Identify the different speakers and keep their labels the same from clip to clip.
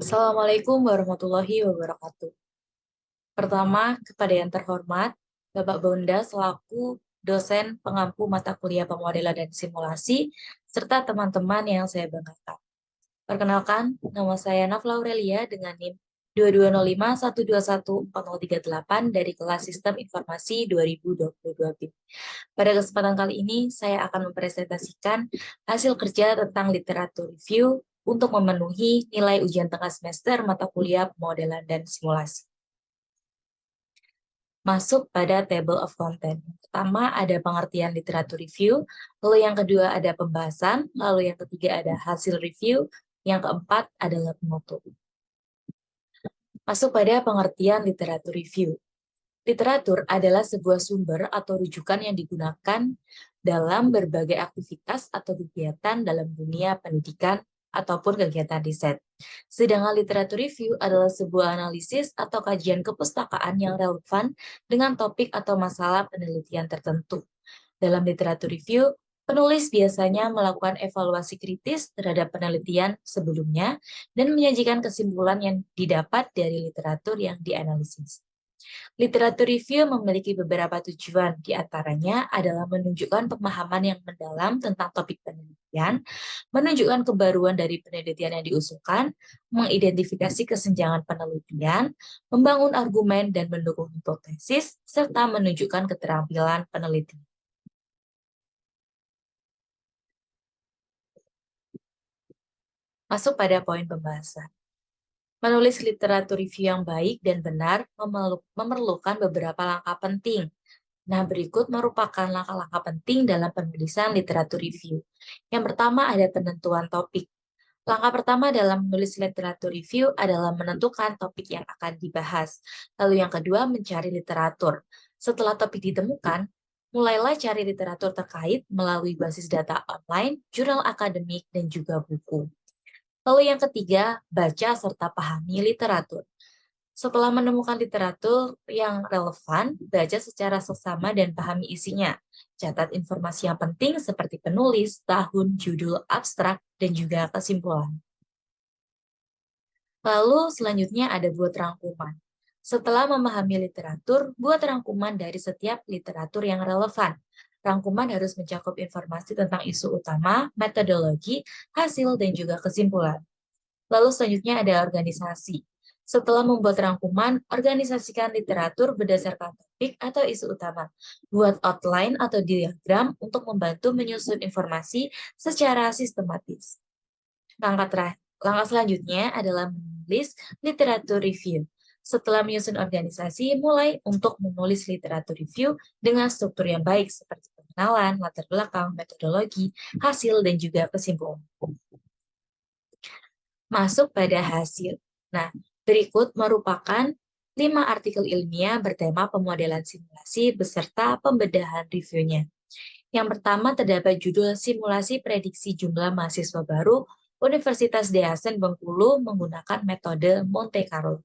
Speaker 1: Assalamualaikum warahmatullahi wabarakatuh. Pertama, kepada yang terhormat, Bapak Bonda selaku dosen pengampu mata kuliah pemodelan dan simulasi, serta teman-teman yang saya banggakan. Perkenalkan, nama saya Nafla Aurelia dengan NIM 2205121438 dari kelas Sistem Informasi 2022 BIP. Pada kesempatan kali ini, saya akan mempresentasikan hasil kerja tentang literatur review untuk memenuhi nilai ujian tengah semester mata kuliah pemodelan dan simulasi. Masuk pada table of content. Pertama ada pengertian literatur review, lalu yang kedua ada pembahasan, lalu yang ketiga ada hasil review, yang keempat adalah penutup. Masuk pada pengertian literatur review. Literatur adalah sebuah sumber atau rujukan yang digunakan dalam berbagai aktivitas atau kegiatan dalam dunia pendidikan ataupun kegiatan riset. Sedangkan literatur review adalah sebuah analisis atau kajian kepustakaan yang relevan dengan topik atau masalah penelitian tertentu. Dalam literatur review, penulis biasanya melakukan evaluasi kritis terhadap penelitian sebelumnya dan menyajikan kesimpulan yang didapat dari literatur yang dianalisis. Literatur review memiliki beberapa tujuan, di antaranya adalah menunjukkan pemahaman yang mendalam tentang topik penelitian, menunjukkan kebaruan dari penelitian yang diusulkan, mengidentifikasi kesenjangan penelitian, membangun argumen dan mendukung hipotesis, serta menunjukkan keterampilan peneliti. Masuk pada poin pembahasan. Menulis literatur review yang baik dan benar memerlukan beberapa langkah penting. Nah, berikut merupakan langkah-langkah penting dalam penulisan literatur review. Yang pertama ada penentuan topik. Langkah pertama dalam menulis literatur review adalah menentukan topik yang akan dibahas. Lalu yang kedua mencari literatur. Setelah topik ditemukan, mulailah cari literatur terkait melalui basis data online, jurnal akademik, dan juga buku. Lalu yang ketiga, baca serta pahami literatur. Setelah menemukan literatur yang relevan, baca secara seksama dan pahami isinya. Catat informasi yang penting seperti penulis, tahun, judul, abstrak, dan juga kesimpulan. Lalu selanjutnya ada buat rangkuman. Setelah memahami literatur, buat rangkuman dari setiap literatur yang relevan. Rangkuman harus mencakup informasi tentang isu utama, metodologi, hasil, dan juga kesimpulan. Lalu selanjutnya ada organisasi. Setelah membuat rangkuman, organisasikan literatur berdasarkan topik atau isu utama. Buat outline atau diagram untuk membantu menyusun informasi secara sistematis. Langkah selanjutnya adalah menulis literatur review. Setelah menyusun organisasi, mulai untuk menulis literatur review dengan struktur yang baik seperti pengenalan, latar belakang, metodologi, hasil, dan juga kesimpulan. Masuk pada hasil. Nah, berikut merupakan 5 artikel ilmiah bertema pemodelan simulasi beserta pembedahan reviewnya. Yang pertama terdapat judul Simulasi Prediksi Jumlah Mahasiswa Baru Universitas Dayhasen Bengkulu menggunakan metode Monte Carlo.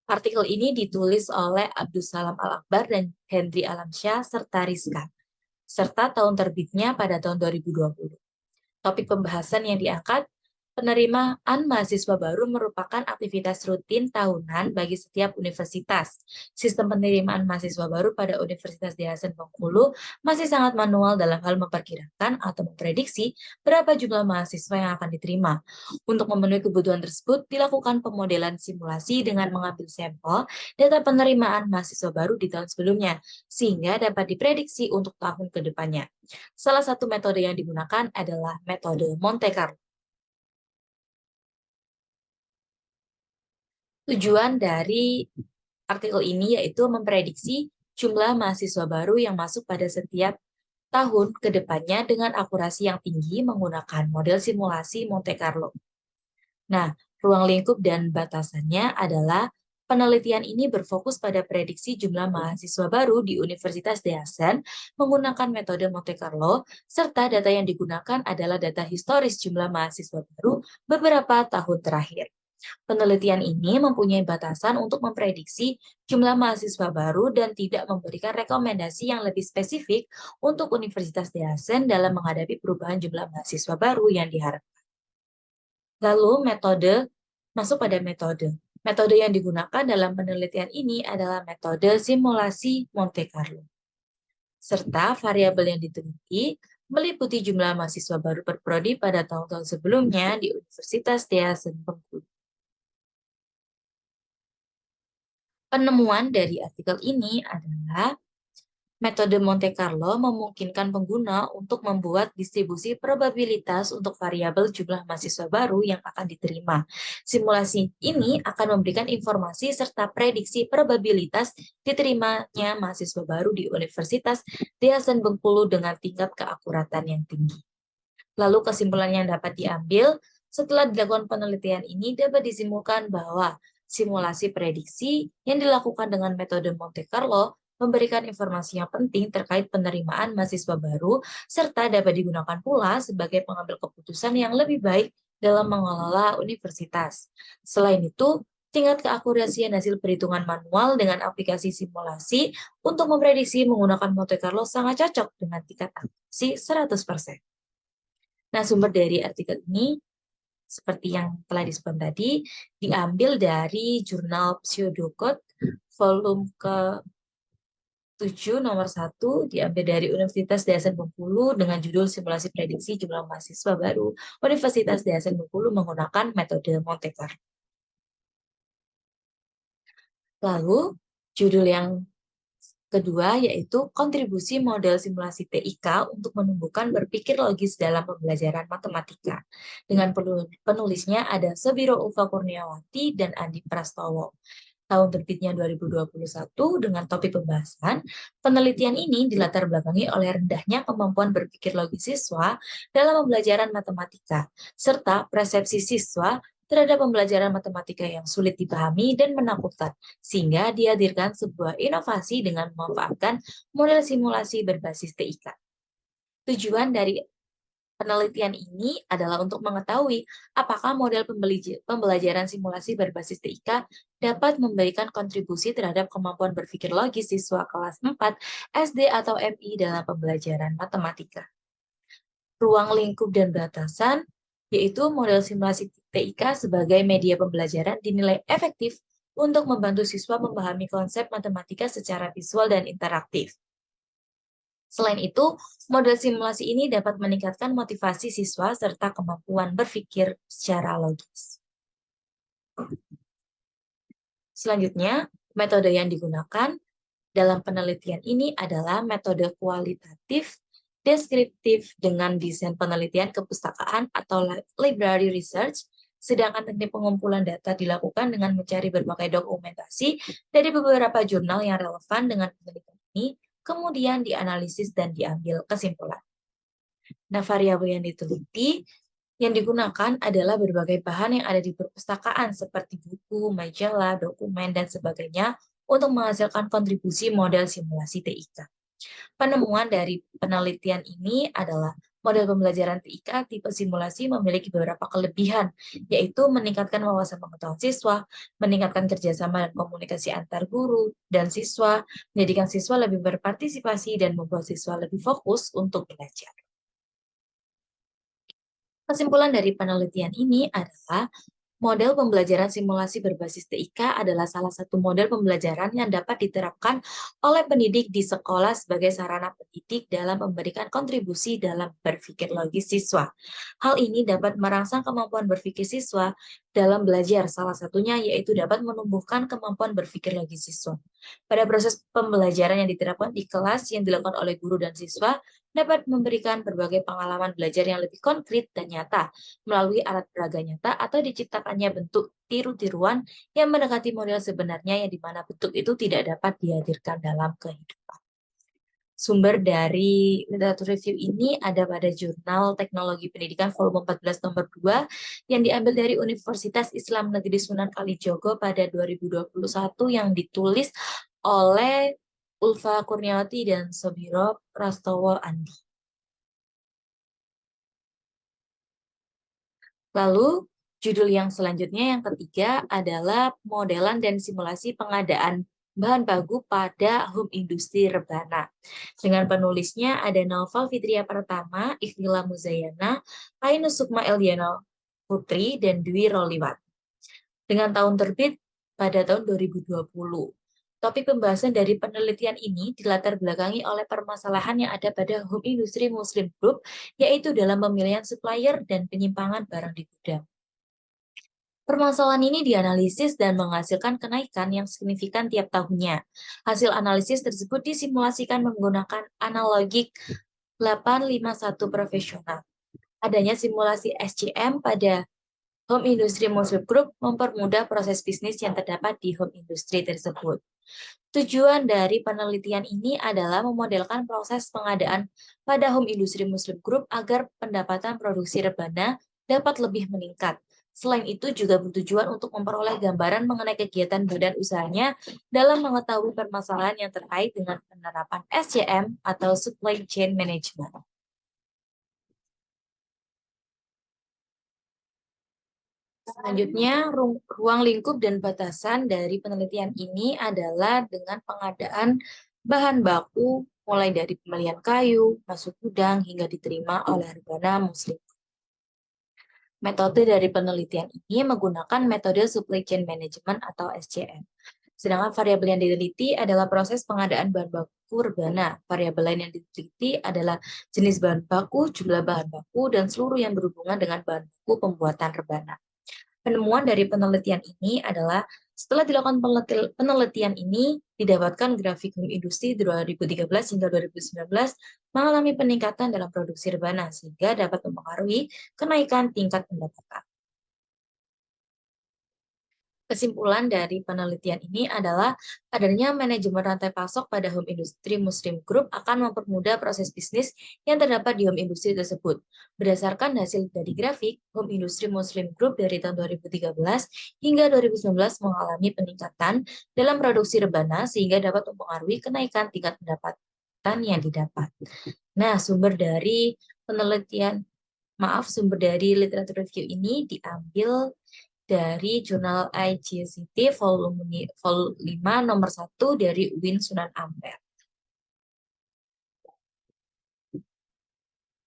Speaker 1: Artikel ini ditulis oleh Abdussalam Al-Akbar dan Hendri Alamsyah serta Rizka, serta tahun terbitnya pada tahun 2020. Topik pembahasan yang diangkat, penerimaan mahasiswa baru merupakan aktivitas rutin tahunan bagi setiap universitas. Sistem penerimaan mahasiswa baru pada Universitas Dayhasen Bengkulu masih sangat manual dalam hal memperkirakan atau memprediksi berapa jumlah mahasiswa yang akan diterima. Untuk memenuhi kebutuhan tersebut, dilakukan pemodelan simulasi dengan mengambil sampel data penerimaan mahasiswa baru di tahun sebelumnya, sehingga dapat diprediksi untuk tahun ke depannya. Salah satu metode yang digunakan adalah metode Monte Carlo. Tujuan dari artikel ini yaitu memprediksi jumlah mahasiswa baru yang masuk pada setiap tahun ke depannya dengan akurasi yang tinggi menggunakan model simulasi Monte Carlo. Nah, ruang lingkup dan batasannya adalah penelitian ini berfokus pada prediksi jumlah mahasiswa baru di Universitas Dayhasen menggunakan metode Monte Carlo, serta data yang digunakan adalah data historis jumlah mahasiswa baru beberapa tahun terakhir. Penelitian ini mempunyai batasan untuk memprediksi jumlah mahasiswa baru dan tidak memberikan rekomendasi yang lebih spesifik untuk Universitas Dayhasen dalam menghadapi perubahan jumlah mahasiswa baru yang diharapkan. Lalu metode Masuk pada metode. Metode yang digunakan dalam penelitian ini adalah metode simulasi Monte Carlo. Serta variabel yang diteliti meliputi jumlah mahasiswa baru berprodi pada tahun-tahun sebelumnya di Universitas Dea Bengkulu. Penemuan dari artikel ini adalah metode Monte Carlo memungkinkan pengguna untuk membuat distribusi probabilitas untuk variabel jumlah mahasiswa baru yang akan diterima. Simulasi ini akan memberikan informasi serta prediksi probabilitas diterimanya mahasiswa baru di Universitas Dea Bengkulu dengan tingkat keakuratan yang tinggi. Lalu kesimpulan yang dapat diambil setelah dilakukan penelitian ini dapat disimpulkan bahwa simulasi prediksi yang dilakukan dengan metode Monte Carlo memberikan informasi yang penting terkait penerimaan mahasiswa baru, serta dapat digunakan pula sebagai pengambil keputusan yang lebih baik dalam mengelola universitas. Selain itu, tingkat keakurasian hasil perhitungan manual dengan aplikasi simulasi untuk memprediksi menggunakan Monte Carlo sangat cocok dengan tingkat akurasi 100%. Nah, sumber dari artikel ini seperti yang telah disebutkan tadi, diambil dari jurnal Pseudocode volume ke-7 nomor 1, diambil dari Universitas Dea Bengkulu dengan judul Simulasi Prediksi Jumlah Mahasiswa Baru Universitas Dea Bengkulu menggunakan metode Monte Carlo. Lalu, judul yang kedua yaitu kontribusi model simulasi TIK untuk menumbuhkan berpikir logis dalam pembelajaran matematika. Dengan penulisnya ada Sebiro Ulfa Kurniawati dan Andi Prastowo. Tahun terbitnya 2021 dengan topik pembahasan, penelitian ini dilatar belakangi oleh rendahnya kemampuan berpikir logis siswa dalam pembelajaran matematika, serta persepsi siswa terhadap pembelajaran matematika yang sulit dipahami dan menakutkan, sehingga dihadirkan sebuah inovasi dengan memanfaatkan model simulasi berbasis TIK. Tujuan dari penelitian ini adalah untuk mengetahui apakah model pembelajaran simulasi berbasis TIK dapat memberikan kontribusi terhadap kemampuan berpikir logis siswa kelas 4 SD atau MI dalam pembelajaran matematika. Ruang lingkup dan batasan, yaitu model simulasi TIK sebagai media pembelajaran dinilai efektif untuk membantu siswa memahami konsep matematika secara visual dan interaktif. Selain itu, model simulasi ini dapat meningkatkan motivasi siswa serta kemampuan berpikir secara logis. Selanjutnya, metode yang digunakan dalam penelitian ini adalah metode kualitatif deskriptif dengan desain penelitian kepustakaan atau library research, sedangkan teknik pengumpulan data dilakukan dengan mencari berbagai dokumentasi dari beberapa jurnal yang relevan dengan penelitian ini, kemudian dianalisis dan diambil kesimpulan. Nah, variabel yang diteliti yang digunakan adalah berbagai bahan yang ada di perpustakaan seperti buku, majalah, dokumen, dan sebagainya untuk menghasilkan kontribusi model simulasi TIK. Penemuan dari penelitian ini adalah model pembelajaran TIK tipe simulasi memiliki beberapa kelebihan, yaitu meningkatkan wawasan pengetahuan siswa, meningkatkan kerjasama dan komunikasi antar guru dan siswa, menjadikan siswa lebih berpartisipasi, dan membuat siswa lebih fokus untuk belajar. Kesimpulan dari penelitian ini adalah model pembelajaran simulasi berbasis TIK adalah salah satu model pembelajaran yang dapat diterapkan oleh pendidik di sekolah sebagai sarana pendidik dalam memberikan kontribusi dalam berpikir logis siswa. Hal ini dapat merangsang kemampuan berpikir siswa dalam belajar, salah satunya yaitu dapat menumbuhkan kemampuan berpikir logis siswa. Pada proses pembelajaran yang diterapkan di kelas yang dilakukan oleh guru dan siswa, dapat memberikan berbagai pengalaman belajar yang lebih konkret dan nyata melalui alat peraga nyata atau diciptakannya bentuk tiru-tiruan yang mendekati model sebenarnya yang dimana bentuk itu tidak dapat dihadirkan dalam kehidupan. Sumber dari literatur review ini ada pada Jurnal Teknologi Pendidikan volume 14 nomor 2 yang diambil dari Universitas Islam Negeri Sunan Kalijogo pada 2021 yang ditulis oleh Ulfa Kurniawati dan Sobiro Prastowo Andi. Lalu, judul yang selanjutnya yang ketiga adalah modelan dan simulasi pengadaan bahan baku pada home industri rebana. Dengan penulisnya ada Naufal Fitria Pertama, Ikhlila Muzayana, Ainus Sukma Eliana Putri, dan Dwi Roliwat. dengan tahun terbit pada tahun 2020. Topik pembahasan dari penelitian ini dilatar belakangi oleh permasalahan yang ada pada Home Industry Muslim Group, yaitu dalam pemilihan supplier dan penyimpangan barang di gudang. Permasalahan ini dianalisis dan menghasilkan kenaikan yang signifikan tiap tahunnya. Hasil analisis tersebut disimulasikan menggunakan analogik 851 profesional. Adanya simulasi SCM pada Home Industry Muslim Group mempermudah proses bisnis yang terdapat di home industry tersebut. Tujuan dari penelitian ini adalah memodelkan proses pengadaan pada Home Industry Muslim Group agar pendapatan produksi rebana dapat lebih meningkat. Selain itu juga bertujuan untuk memperoleh gambaran mengenai kegiatan badan usahanya dalam mengetahui permasalahan yang terkait dengan penerapan SCM atau Supply Chain Management. Selanjutnya, ruang lingkup dan batasan dari penelitian ini adalah dengan pengadaan bahan baku mulai dari pembelian kayu, masuk gudang, hingga diterima oleh rebana muslim. Metode dari penelitian ini menggunakan metode Supply Chain Management atau SCM. Sedangkan variabel yang diteliti adalah proses pengadaan bahan baku rebana. Variabel lain yang diteliti adalah jenis bahan baku, jumlah bahan baku, dan seluruh yang berhubungan dengan bahan baku pembuatan rebana. Penemuan dari penelitian ini adalah setelah dilakukan penelitian ini, didapatkan grafik industri 2013 hingga 2019 mengalami peningkatan dalam produksi rebana, sehingga dapat mempengaruhi kenaikan tingkat pendapatan. Kesimpulan dari penelitian ini adalah adanya manajemen rantai pasok pada Home Industry Muslim Group akan mempermudah proses bisnis yang terdapat di home industry tersebut. Berdasarkan hasil dari grafik, Home Industry Muslim Group dari tahun 2013 hingga 2019 mengalami peningkatan dalam produksi rebana sehingga dapat mempengaruhi kenaikan tingkat pendapatan yang didapat. Nah, sumber dari literatur review ini diambil dari jurnal IGCT volume 5 nomor 1 dari UIN Sunan Ampel.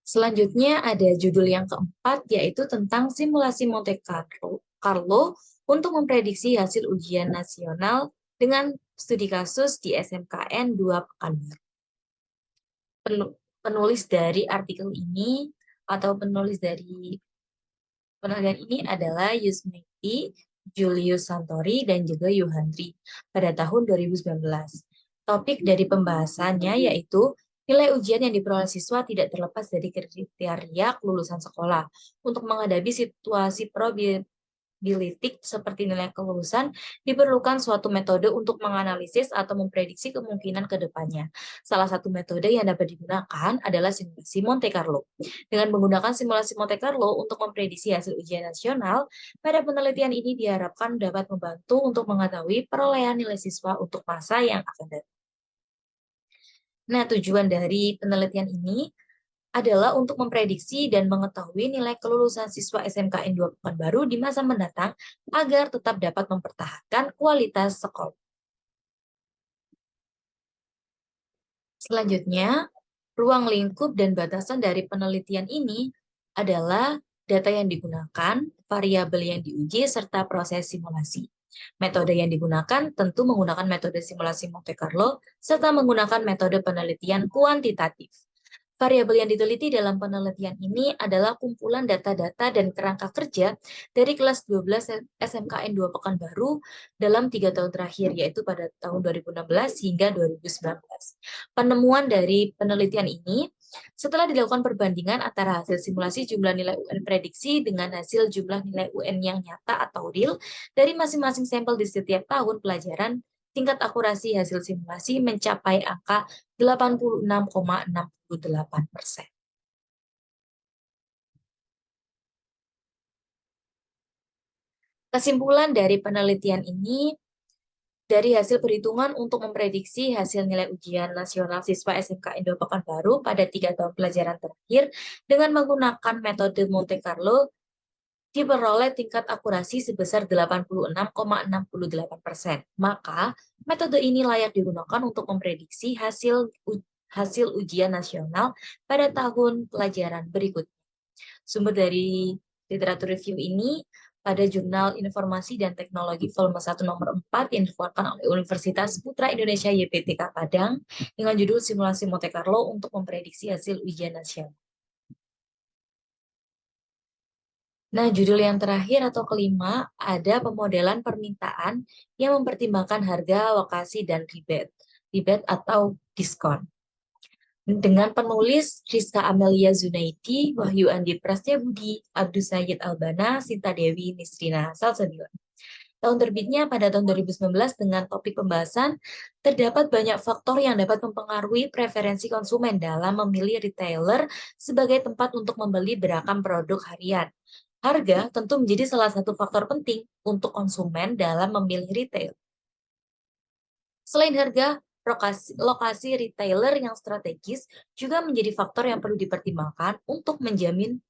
Speaker 1: Selanjutnya ada judul yang keempat, yaitu tentang simulasi Monte Carlo untuk memprediksi hasil ujian nasional dengan studi kasus di SMKN 2 Pekanbaru. Penulis dari artikel ini atau penulis dari penelitian ini adalah Yusmeti, Julius Santori, dan juga Yuhandri pada tahun 2019. Topik dari pembahasannya yaitu nilai ujian yang diperoleh siswa tidak terlepas dari kriteria kelulusan sekolah. Untuk menghadapi situasi probabilitik seperti nilai kelulusan, diperlukan suatu metode untuk menganalisis atau memprediksi kemungkinan ke depannya. Salah satu metode yang dapat digunakan adalah simulasi Monte Carlo. Dengan menggunakan simulasi Monte Carlo untuk memprediksi hasil ujian nasional, pada penelitian ini diharapkan dapat membantu untuk mengetahui perolehan nilai siswa untuk masa yang akan datang. Nah, tujuan dari penelitian ini adalah untuk memprediksi dan mengetahui nilai kelulusan siswa SMKN 2 Pekanbaru di masa mendatang agar tetap dapat mempertahankan kualitas sekolah. Selanjutnya, ruang lingkup dan batasan dari penelitian ini adalah data yang digunakan, variabel yang diuji, serta proses simulasi. Metode yang digunakan tentu menggunakan metode simulasi Monte Carlo, serta menggunakan metode penelitian kuantitatif. Variabel yang diteliti dalam penelitian ini adalah kumpulan data-data dan kerangka kerja dari kelas 12 SMKN 2 Pekanbaru dalam 3 tahun terakhir, yaitu pada tahun 2016 hingga 2019. Penemuan dari penelitian ini setelah dilakukan perbandingan antara hasil simulasi jumlah nilai UN prediksi dengan hasil jumlah nilai UN yang nyata atau real dari masing-masing sampel di setiap tahun pelajaran, tingkat akurasi hasil simulasi mencapai angka 86,68%. Kesimpulan dari penelitian ini, dari hasil perhitungan untuk memprediksi hasil nilai ujian nasional siswa SMK Indo Pekanbaru pada 3 tahun pelajaran terakhir dengan menggunakan metode Monte Carlo, diperoleh tingkat akurasi sebesar 86,68%. Maka, metode ini layak digunakan untuk memprediksi hasil ujian nasional pada tahun pelajaran berikutnya. Sumber dari literatur review ini pada Jurnal Informasi dan Teknologi volume 1 nomor 4 yang dikeluarkan oleh Universitas Putra Indonesia YPTK Padang dengan judul Simulasi Monte Carlo untuk memprediksi hasil ujian nasional. Nah, judul yang terakhir atau kelima ada pemodelan permintaan yang mempertimbangkan harga, lokasi, dan rebate atau diskon. Dengan penulis Rizka Amelia Zunaidi, Wahyu Andi Prastyabudi, Abdus Sayyid Albana, Sinta Dewi Nisrina Salsabila. Tahun terbitnya pada tahun 2019 dengan topik pembahasan, terdapat banyak faktor yang dapat mempengaruhi preferensi konsumen dalam memilih retailer sebagai tempat untuk membeli beragam produk harian. Harga tentu menjadi salah satu faktor penting untuk konsumen dalam memilih retail. Selain harga, lokasi retailer yang strategis juga menjadi faktor yang perlu dipertimbangkan untuk menjamin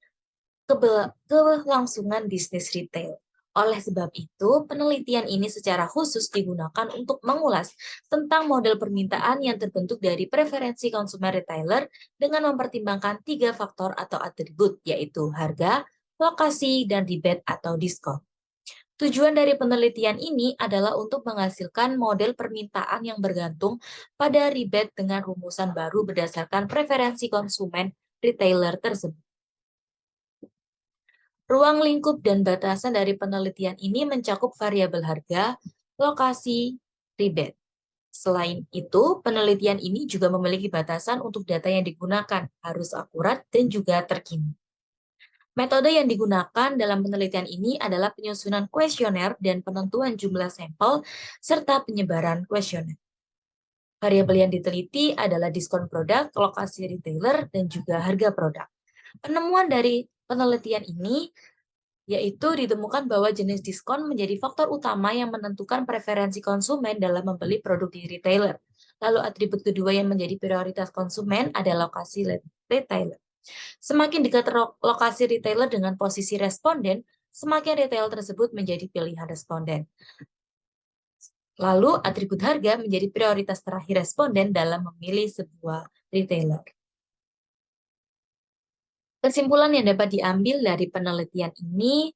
Speaker 1: kelangsungan bisnis retail. Oleh sebab itu, penelitian ini secara khusus digunakan untuk mengulas tentang model permintaan yang terbentuk dari preferensi konsumen retailer dengan mempertimbangkan 3 faktor atau atribut, yaitu harga, lokasi, dan rebate atau diskon. Tujuan dari penelitian ini adalah untuk menghasilkan model permintaan yang bergantung pada rebate dengan rumusan baru berdasarkan preferensi konsumen retailer tersebut. Ruang lingkup dan batasan dari penelitian ini mencakup variabel harga, lokasi, rebate. Selain itu, penelitian ini juga memiliki batasan untuk data yang digunakan, harus akurat dan juga terkini. Metode yang digunakan dalam penelitian ini adalah penyusunan kuesioner dan penentuan jumlah sampel, serta penyebaran kuesioner. Variabel yang diteliti adalah diskon produk, lokasi retailer, dan juga harga produk. Penemuan dari penelitian ini yaitu ditemukan bahwa jenis diskon menjadi faktor utama yang menentukan preferensi konsumen dalam membeli produk di retailer. Lalu atribut kedua yang menjadi prioritas konsumen adalah lokasi retailer. Semakin dekat lokasi retailer dengan posisi responden, semakin retail tersebut menjadi pilihan responden. Lalu, atribut harga menjadi prioritas terakhir responden dalam memilih sebuah retailer. Kesimpulan yang dapat diambil dari penelitian ini,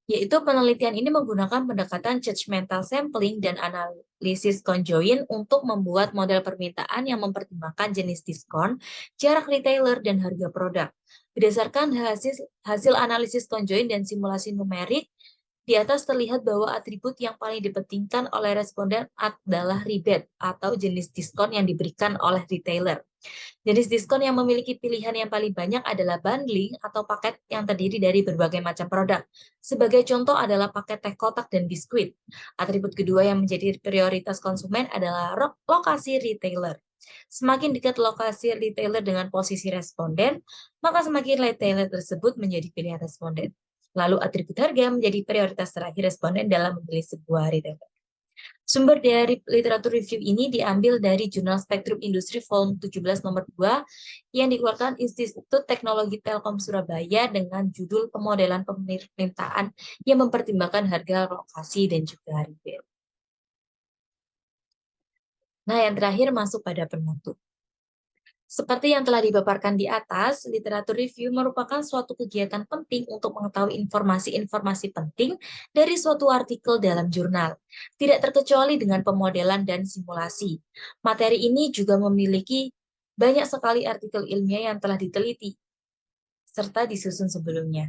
Speaker 1: yaitu penelitian ini menggunakan pendekatan judgmental sampling dan analisis conjoint untuk membuat model permintaan yang mempertimbangkan jenis diskon, jarak retailer, dan harga produk. Berdasarkan hasil analisis conjoint dan simulasi numerik, di atas terlihat bahwa atribut yang paling dipentingkan oleh responden adalah rebate atau jenis diskon yang diberikan oleh retailer. Jenis diskon yang memiliki pilihan yang paling banyak adalah bundling atau paket yang terdiri dari berbagai macam produk. Sebagai contoh adalah paket teh kotak dan biskuit. Atribut kedua yang menjadi prioritas konsumen adalah lokasi retailer. Semakin dekat lokasi retailer dengan posisi responden, maka semakin retailer tersebut menjadi pilihan responden. Lalu atribut harga menjadi prioritas terakhir responden dalam memilih sebuah retailer. Sumber dari literatur review ini diambil dari Jurnal Spektrum Industri volume 17 nomor 2 yang dikeluarkan Institut Teknologi Telkom Surabaya dengan judul Pemodelan Permintaan yang mempertimbangkan harga, lokasi, dan juga rebate. Nah, yang terakhir masuk pada penutup. Seperti yang telah dipaparkan di atas, literatur review merupakan suatu kegiatan penting untuk mengetahui informasi-informasi penting dari suatu artikel dalam jurnal, tidak terkecuali dengan pemodelan dan simulasi. Materi ini juga memiliki banyak sekali artikel ilmiah yang telah diteliti, serta disusun sebelumnya.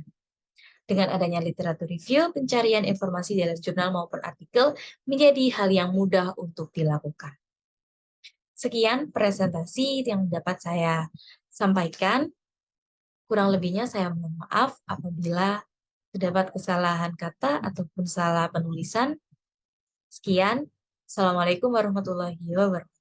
Speaker 1: Dengan adanya literatur review, pencarian informasi dalam jurnal maupun artikel menjadi hal yang mudah untuk dilakukan. Sekian presentasi yang dapat saya sampaikan. Kurang lebihnya saya mohon maaf apabila terdapat kesalahan kata ataupun salah penulisan. Sekian. Assalamualaikum warahmatullahi wabarakatuh.